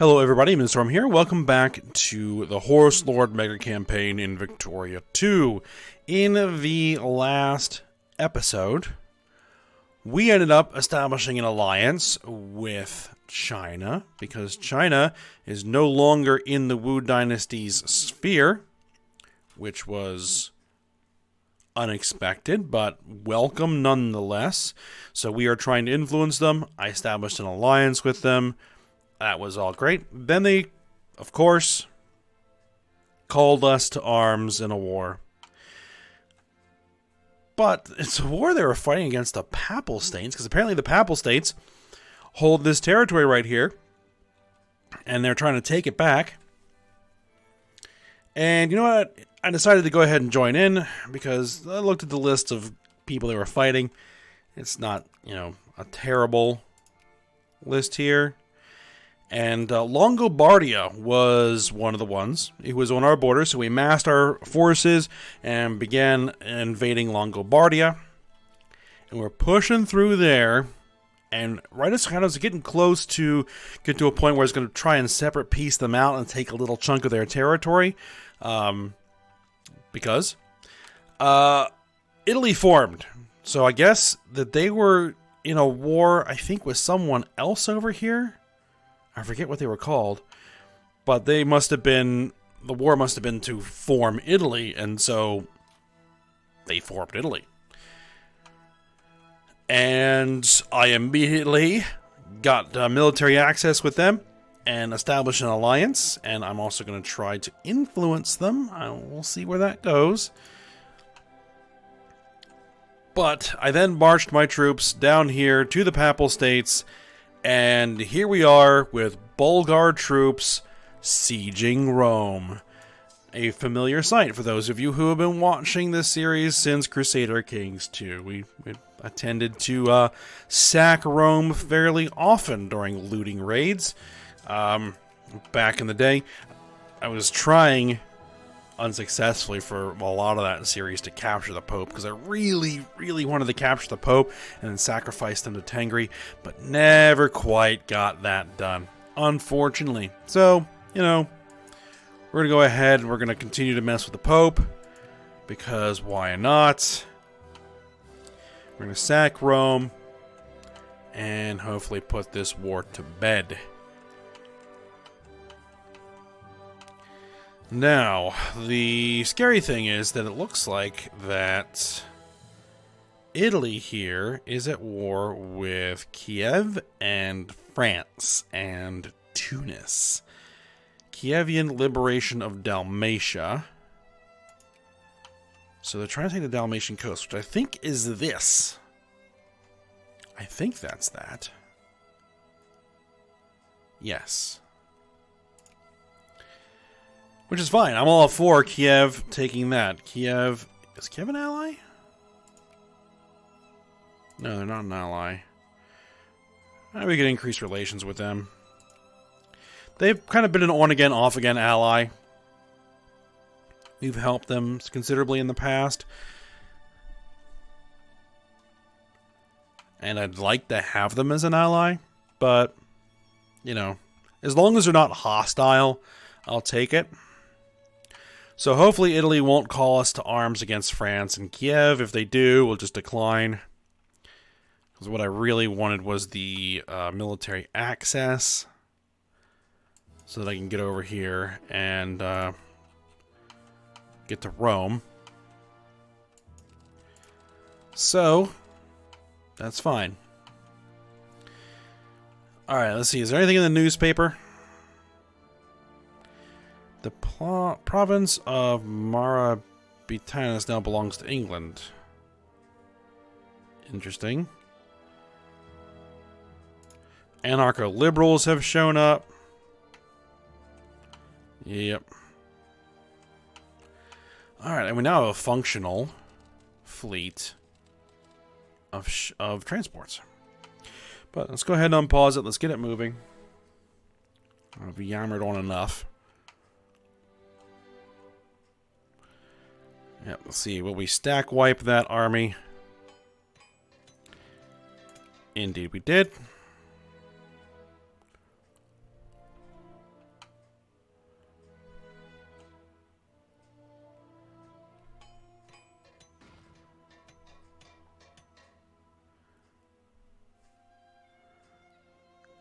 Hello everybody, Minstorm here. Welcome back to the Horse Lord Mega Campaign in Victoria 2. In the last episode, we ended up establishing an alliance with China, because China is no longer in the Wu Dynasty's sphere, which was unexpected, but welcome nonetheless. So we are trying to influence them. I established an alliance with them. That was all great. Then they, of course, called us to arms in a war. But it's a war they were fighting against the Papal States, because apparently the Papal States hold this territory right here, and they're trying to take it back. And you know what? I decided to go ahead and join in, because I looked at the list of people they were fighting. It's not, a terrible list here. And Longobardia was one of the ones. He was on our border, so we massed our forces and began invading Longobardia. And we're pushing through there. And right as I was getting close to get to a point where I was going to try and separate piece them out and take a little chunk of their territory. Because Italy formed. So I guess that they were in a war, I think, with someone else over here. I forget what they were called, but the war must have been to form Italy, and so they formed Italy. And I immediately got military access with them and established an alliance, and I'm also going to try to influence them. We'll see where that goes. But I then marched my troops down here to the Papal States. And here we are with Bulgar troops sieging Rome. A familiar sight for those of you who have been watching this series since Crusader Kings 2. We tended to sack Rome fairly often during looting raids. Back in the day, I was trying unsuccessfully for a lot of that series to capture the Pope, because I really, really wanted to capture the Pope and then sacrifice them to Tengri, but never quite got that done, unfortunately. So, we're going to go ahead and we're going to continue to mess with the Pope, because why not? We're going to sack Rome and hopefully put this war to bed. Now, the scary thing is that it looks like that Italy here is at war with Kiev and France and Tunis. Kievian liberation of Dalmatia. So they're trying to take the Dalmatian coast, which I think is this. I think that's that. Yes. Which is fine. I'm all for Kiev taking that. Kiev... Is Kiev an ally? No, they're not an ally. We could increase relations with them. They've kind of been an on-again, off-again ally. We've helped them considerably in the past. And I'd like to have them as an ally. But, as long as they're not hostile, I'll take it. So hopefully Italy won't call us to arms against France and Kiev. If they do, we'll just decline. Because what I really wanted was the military access, so that I can get over here and get to Rome. So, that's fine. Alright, let's see. Is there anything in the newspaper? The province of Marabitanus now belongs to England. Interesting. Anarcho-liberals have shown up. Yep. Alright, and we now have a functional fleet of transports. But let's go ahead and unpause it. Let's get it moving. I've yammered on enough. Yep, let's see. Will we stack wipe that army? Indeed we did.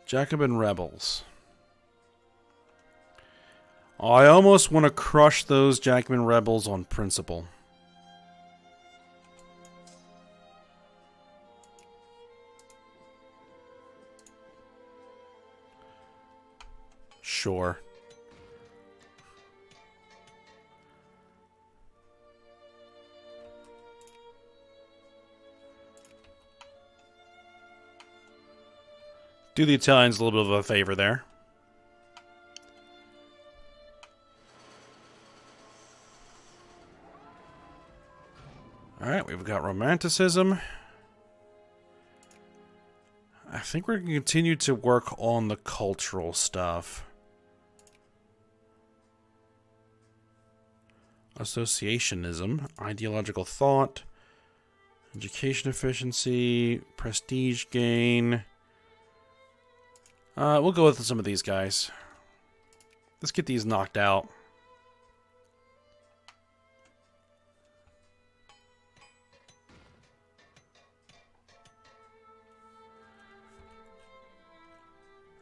Jacobin rebels. I almost want to crush those Jacobin rebels on principle. Sure. Do the Italians a little bit of a favor there. Alright, we've got Romanticism. I think we're going to continue to work on the cultural stuff. Associationism, ideological thought, education efficiency, prestige gain. We'll go with some of these guys. Let's get these knocked out.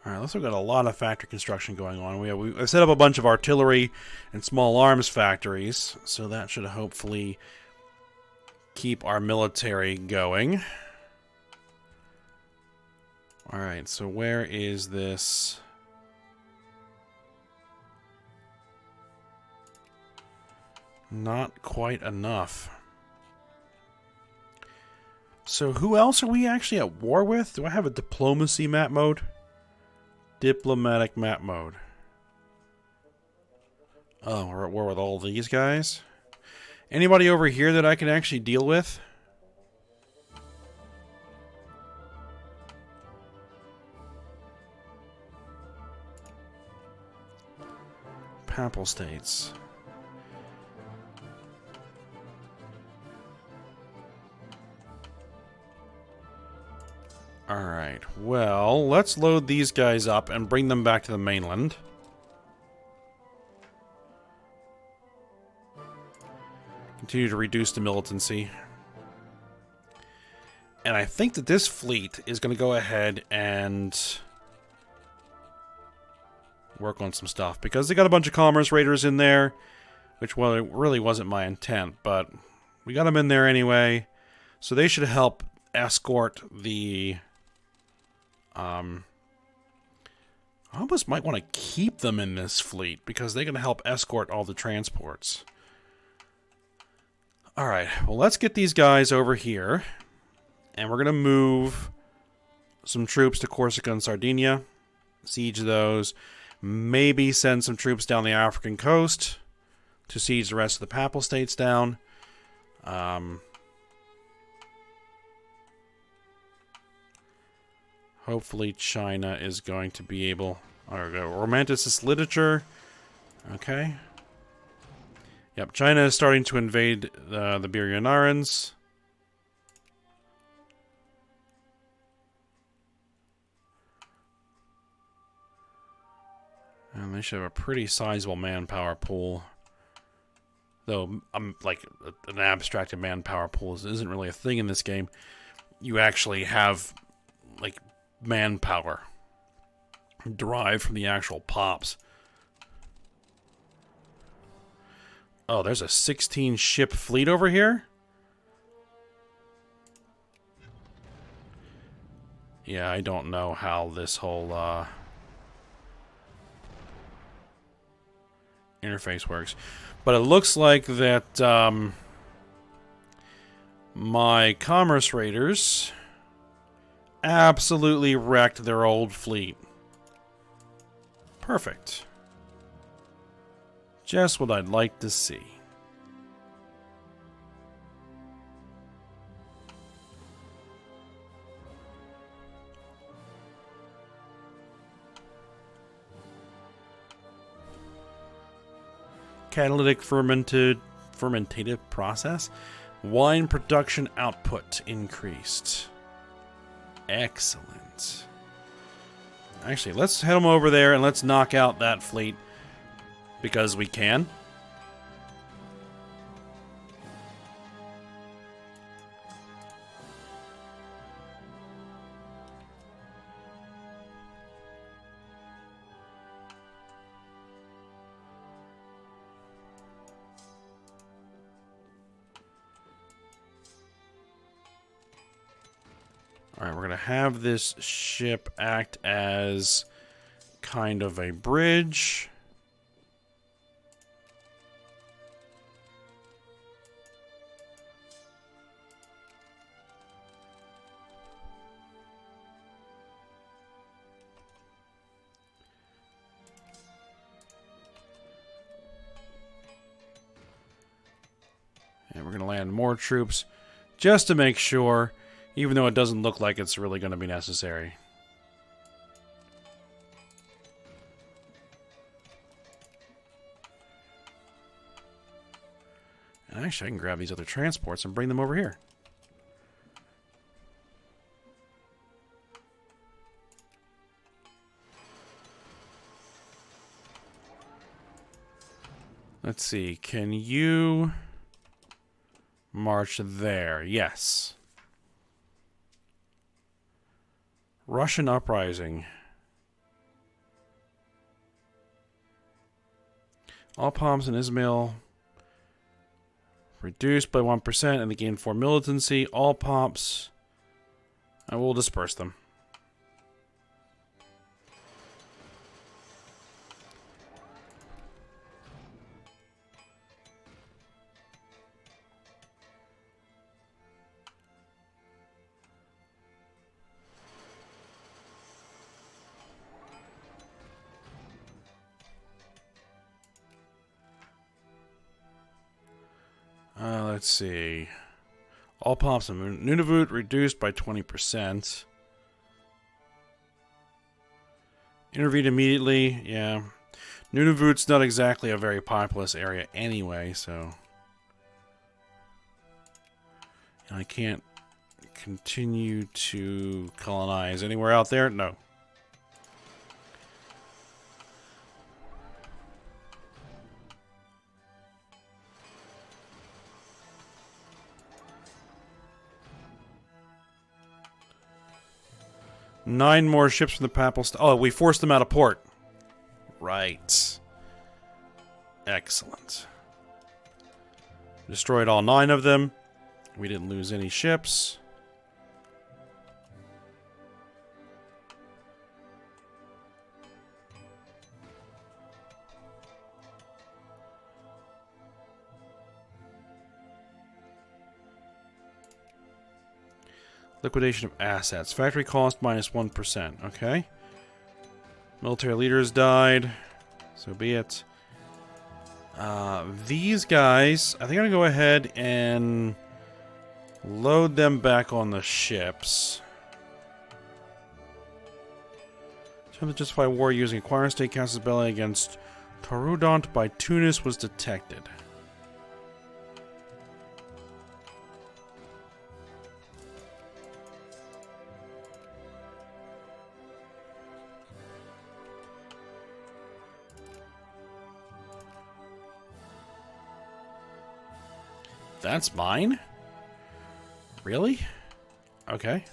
Alright, let's look at a lot of factory construction going on. We set up a bunch of artillery and small arms factories, so that should hopefully keep our military going. Alright, so where is this? Not quite enough. So who else are we actually at war with? Do I have a diplomacy map mode? Diplomatic map mode. Oh, we're at war with all these guys? Anybody over here that I can actually deal with? Papal States. Alright, well, let's load these guys up and bring them back to the mainland. Continue to reduce the militancy. And I think that this fleet is going to go ahead and work on some stuff. Because they got a bunch of commerce raiders in there, which, well, it really wasn't my intent, but we got them in there anyway. So they should help escort the... I almost might want to keep them in this fleet, because they're going to help escort all the transports. Alright, well, let's get these guys over here. And we're going to move some troops to Corsica and Sardinia. Siege those. Maybe send some troops down the African coast to siege the rest of the Papal States down. Hopefully China is going to be able... Romanticist literature. Okay. Yep, China is starting to invade the Biryonarans. And they should have a pretty sizable manpower pool. Though, like, an abstracted manpower pool isn't really a thing in this game. You actually have, like, manpower derived from the actual pops. Oh, there's a 16-ship fleet over here? Yeah, I don't know how this whole interface works. But it looks like that my commerce raiders absolutely wrecked their old fleet. Perfect. Just what I'd like to see. Catalytic fermentative process. Wine production output increased. Excellent. Actually, let's head them over there and let's knock out that fleet. Because we can. Alright, we're going to have this ship act as kind of a bridge. And we're going to land more troops just to make sure, even though it doesn't look like it's really going to be necessary. And actually, I can grab these other transports and bring them over here. Let's see, can you march there? Yes. Russian uprising. All Palms and Ismail reduced by 1% and they gain 4 militancy. All Pomps. I will disperse them. Let's see. All Pomps and Nunavut reduced by 20%. Intervene immediately. Yeah. Nunavut's not exactly a very populous area anyway, so... I can't continue to colonize anywhere out there? No. Nine more ships from the Papal... Oh, we forced them out of port. Right. Excellent. Destroyed all 9 of them. We didn't lose any ships. Liquidation of assets. Factory cost minus 1%. Okay. Military leaders died. So be it. These guys, I think I'm going to go ahead and load them back on the ships. Attempt to justify war using acquiring state casus belli against Tarudont by Tunis was detected. That's mine? Really? Okay.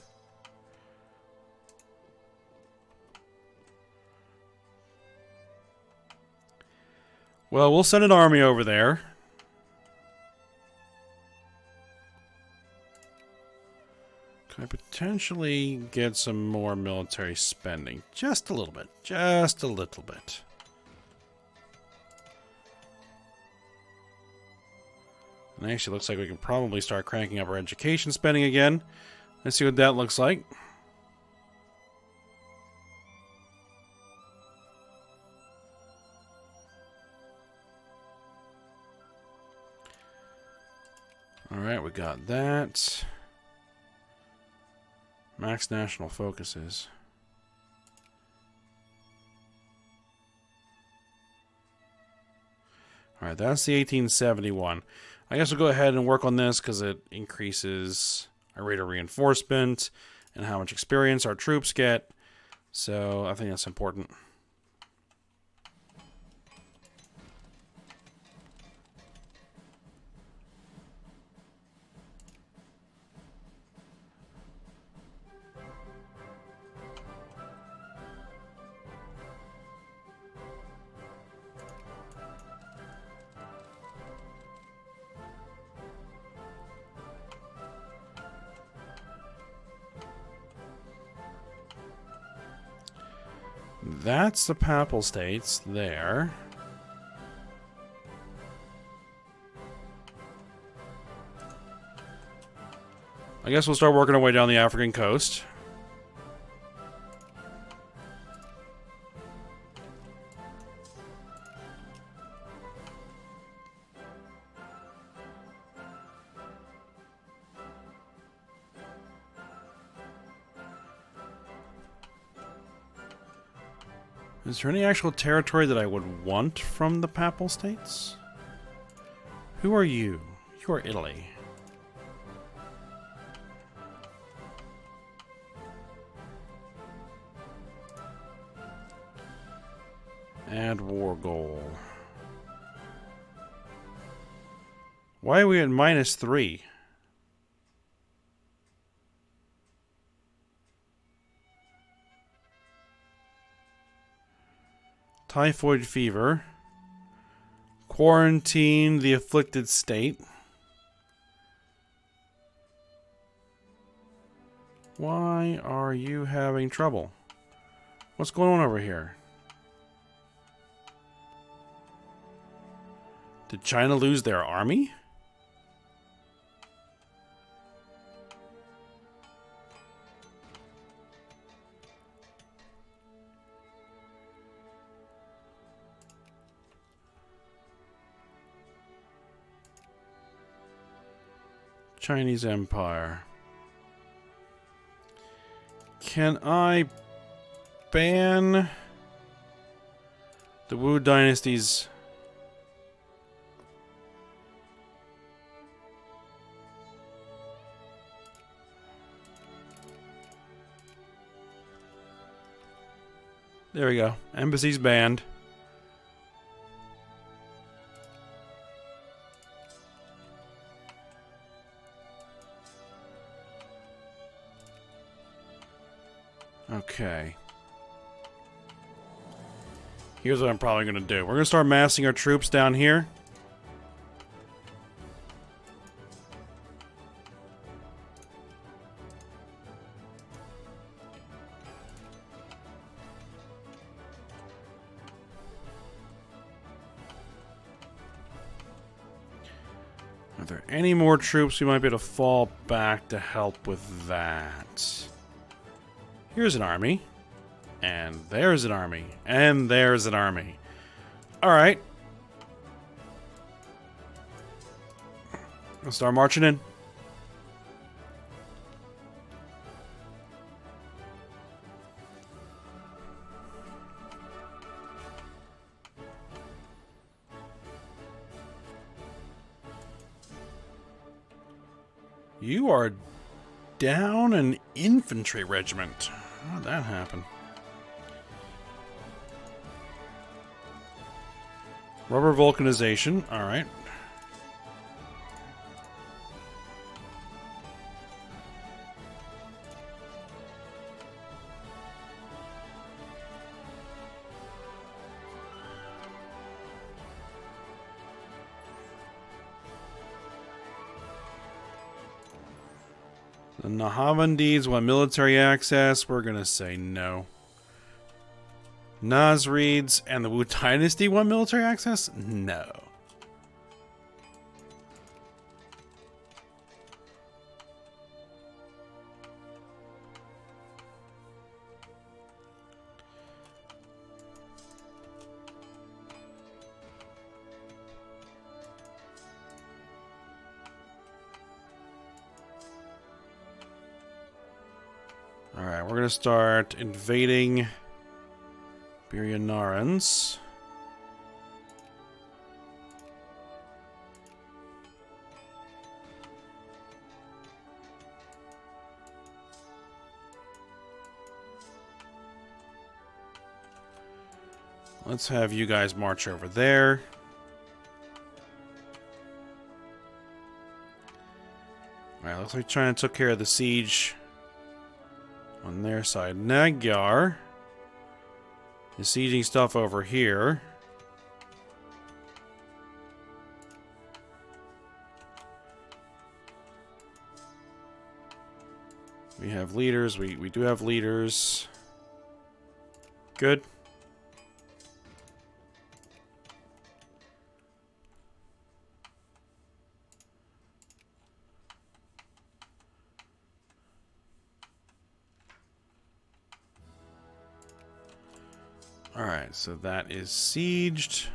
Well, we'll send an army over there. Can I potentially get some more military spending? Just a little bit. Just a little bit. And actually looks like we can probably start cranking up our education spending again. Let's see what that looks like. Alright, we got that. Max national focuses. Alright, that's the 1871. I guess we'll go ahead and work on this because it increases our rate of reinforcement and how much experience our troops get. So I think that's important. that's the Papal States there. I guess we'll start working our way down the African coast. Is there any actual territory that I would want from the Papal States? Who are you? You are Italy. Add war goal. Why are we at -3? Typhoid fever. Quarantine the afflicted state. Why are you having trouble? What's going on over here? Did China lose their army? Chinese Empire. Can I ban the Wu Dynasty's? There we go. Embassy's banned. Okay. Here's what I'm probably going to do. We're going to start massing our troops down here. Are there any more troops we might be able to fall back to help with that? Here's an army. And there's an army. And there's an army. Alright. Let's start marching in. You are down an infantry regiment. How did that happen? Rubber vulcanization. Alright. The Nahavandids want military access. We're going to say no. Nasrids and the Wu Dynasty want military access? No. Alright, we're going to start invading Biryanarans. Let's have you guys march over there. Alright, looks like China took care of the siege on their side. Magyar is sieging stuff over here. We have leaders. We do have leaders. Good. so that is sieged.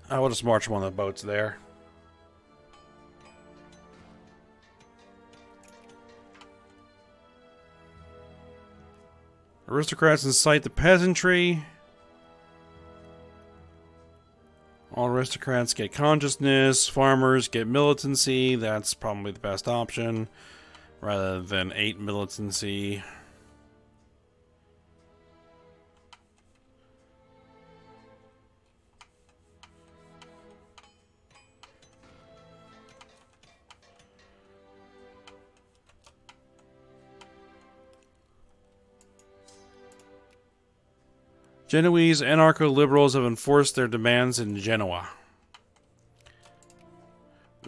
I will just march one of the boats there. Aristocrats incite the peasantry. All aristocrats get consciousness. Farmers get militancy. That's probably the best option, rather than 8 militancy. Genoese anarcho-liberals have enforced their demands in Genoa.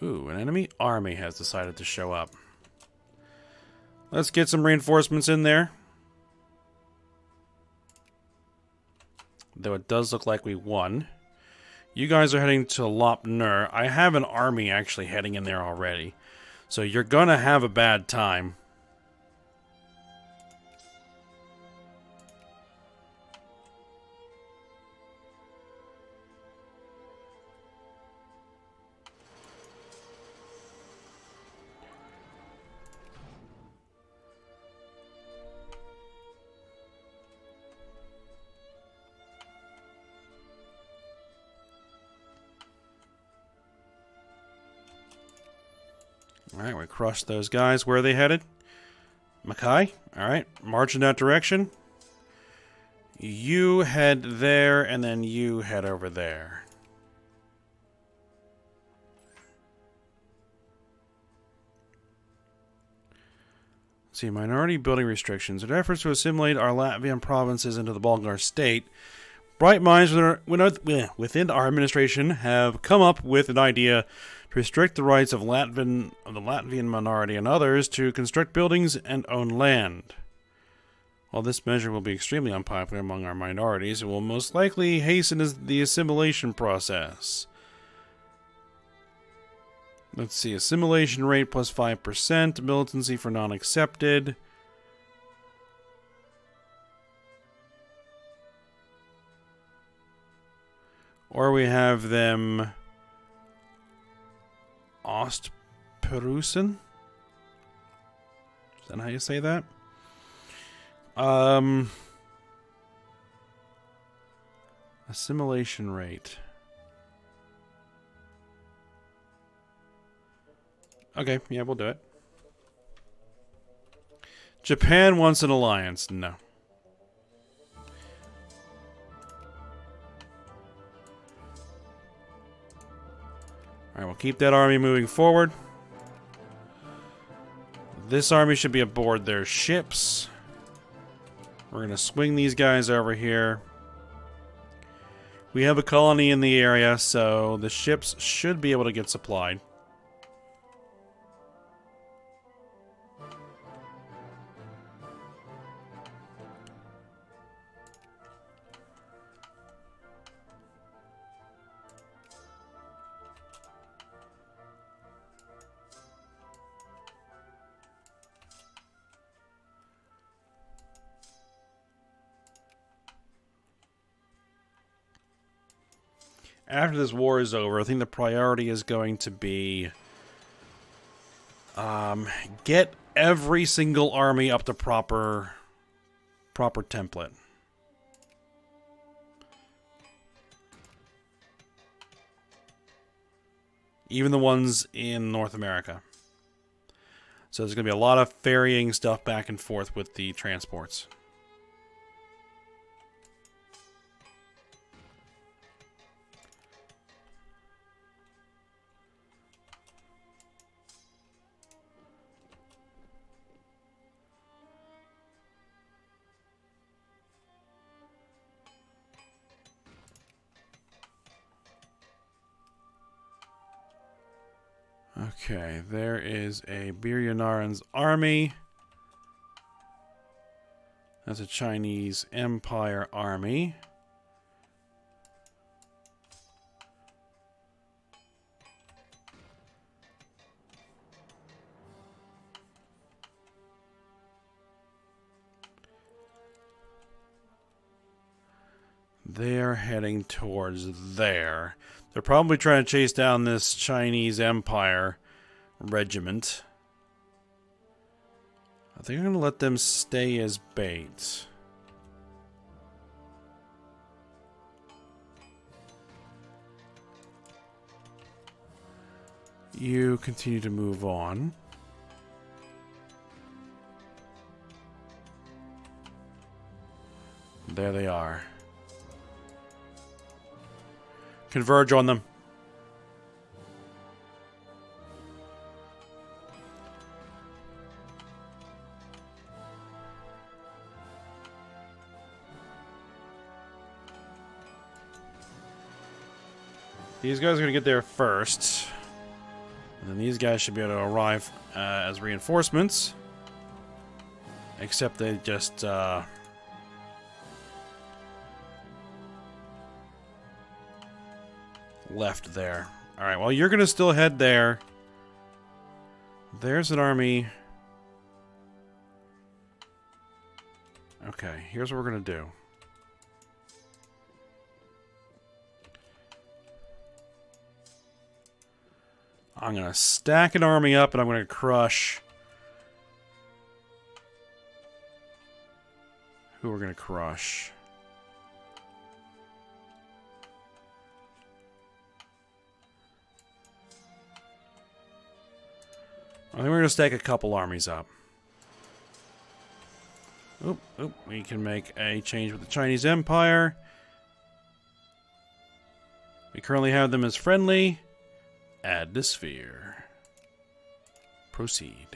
Ooh, an enemy army has decided to show up. Let's get some reinforcements in there. Though it does look like we won. You guys are heading to Lop Nur. I have an army actually heading in there already. So you're gonna have a bad time. Alright, we crushed those guys. Where are they headed? Mackay? Alright, march in that direction. You head there, and then you head over there. Let's see, minority building restrictions. In efforts to assimilate our Latvian provinces into the Bulgar state, bright minds within our administration have come up with an idea to restrict the rights of the Latvian minority and others to construct buildings and own land. While this measure will be extremely unpopular among our minorities, it will most likely hasten the assimilation process. Let's see, assimilation rate plus 5%, militancy for non-accepted. Or we have them Ostperusen? Is that how you say that? Assimilation rate. Okay, yeah, we'll do it. Japan wants an alliance. No. Alright, we'll keep that army moving forward. This army should be aboard their ships. We're going to swing these guys over here. We have a colony in the area, so the ships should be able to get supplied. After this war is over, I think the priority is going to be get every single army up to proper template. Even the ones in North America. So there's going to be a lot of ferrying stuff back and forth with the transports. Okay, there is a Biryanaran's army. That's a Chinese Empire army. They're heading towards there. They're probably trying to chase down this Chinese Empire regiment. I think I'm going to let them stay as bait. You continue to move on. There they are. Converge on them. These guys are going to get there first. And then these guys should be able to arrive as reinforcements. Except they just... left there. Alright, well, you're going to still head there. There's an army. Okay, here's what we're going to do. I'm going to stack an army up and I'm going to crush... who we're going to crush. I think we're going to stack a couple armies up. Oop, we can make a change with the Chinese Empire. We currently have them as friendly. Add the sphere. Proceed.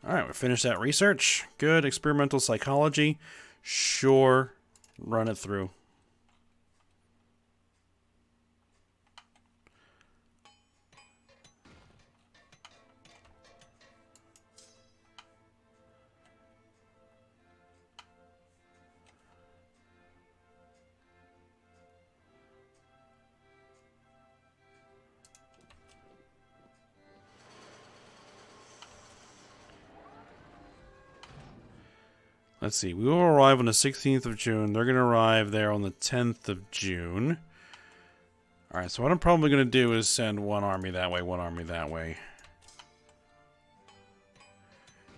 Alright, we finished that research. Good. Experimental psychology. Sure. Run it through. Let's see. We will arrive on the 16th of June. They're going to arrive there on the 10th of June. Alright, so what I'm probably going to do is send one army that way, one army that way.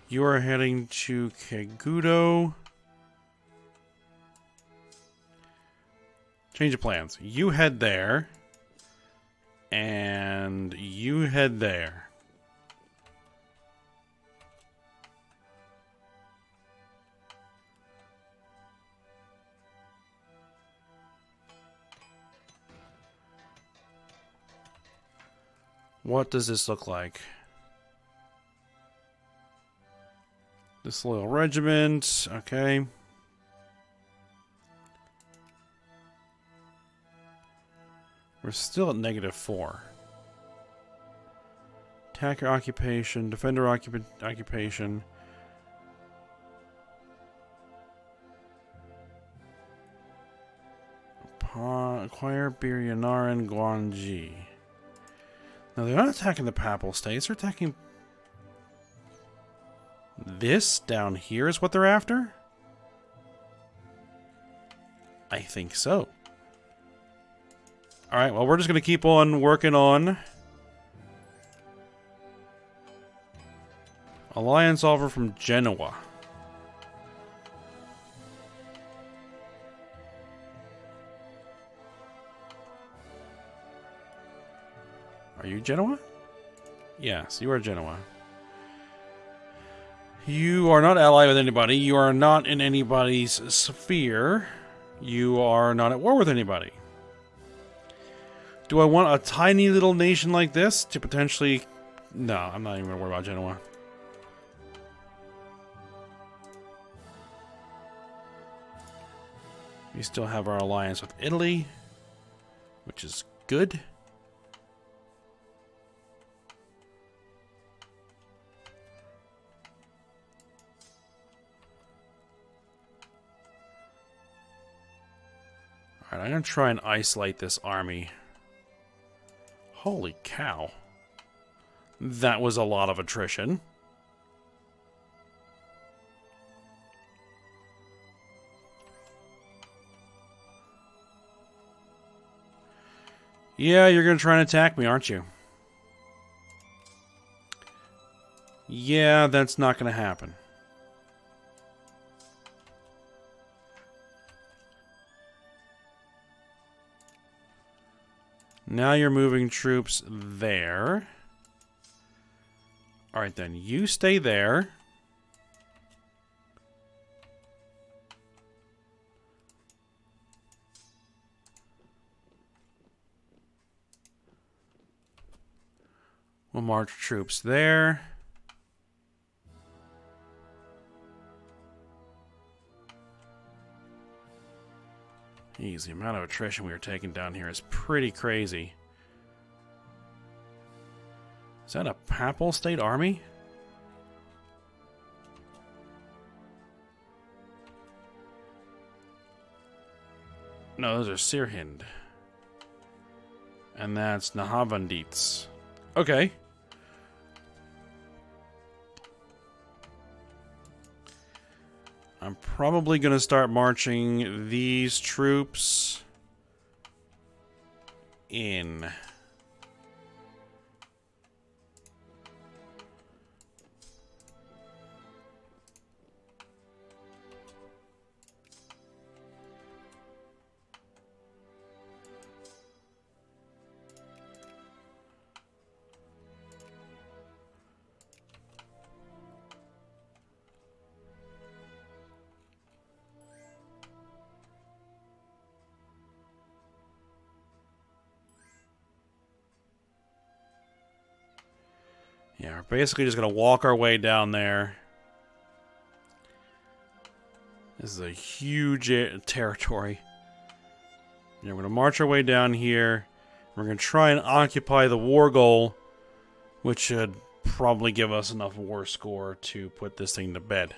You are heading to Kagudo. Change of plans. You head there. And you head there. What does this look like? This little regiment, okay. We're still at -4. Attacker occupation, defender occupation. Acquire Biryanaran Guanji. Now, they're not attacking the Papal States. They're attacking... this down here is what they're after? I think so. Alright, well, we're just going to keep on working on... alliance offer from Genoa. Are you Genoa? Yes, you are Genoa. You are not allied with anybody. You are not in anybody's sphere. You are not at war with anybody. Do I want a tiny little nation like this to potentially... no, I'm not even going to worry about Genoa. We still have our alliance with Italy, which is good. Alright, I'm going to try and isolate this army. Holy cow. That was a lot of attrition. Yeah, you're going to try and attack me, aren't you? Yeah, that's not going to happen. Now you're moving troops there. Alright then, you stay there. We'll march troops there. Jeez, the amount of attrition we are taking down here is pretty crazy. Is that a Papal State army? No, those are Sirhind. And that's Nahavandits. Okay. I'm probably going to start marching these troops in. Yeah, we're basically just going to walk our way down there. This is a huge territory. Yeah, we're going to march our way down here. We're going to try and occupy the war goal, which should probably give us enough war score to put this thing to bed.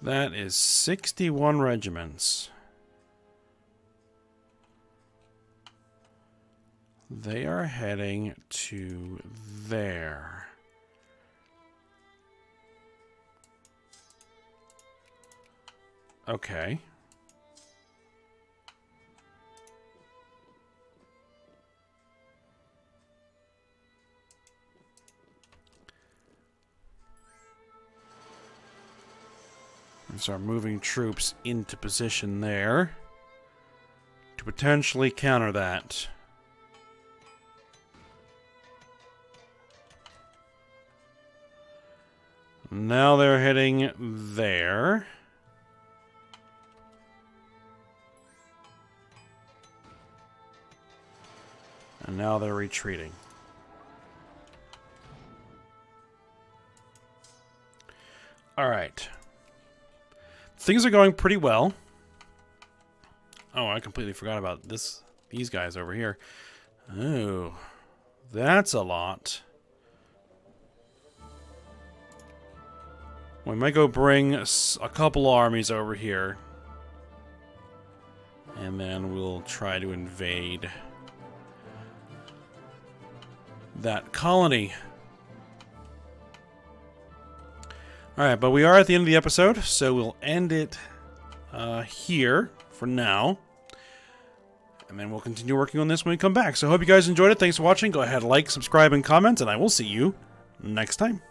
That is 61 regiments. They are heading to there. Okay. And start moving troops into position there to potentially counter that. Now they're heading there. And now they're retreating. All right. Things are going pretty well. Oh, I completely forgot about these guys over here. Oh, that's a lot. We might go bring a couple armies over here. And then we'll try to invade that colony. Alright, but we are at the end of the episode, so we'll end it here for now. And then we'll continue working on this when we come back. So I hope you guys enjoyed it. Thanks for watching. Go ahead, like, subscribe, and comment, and I will see you next time.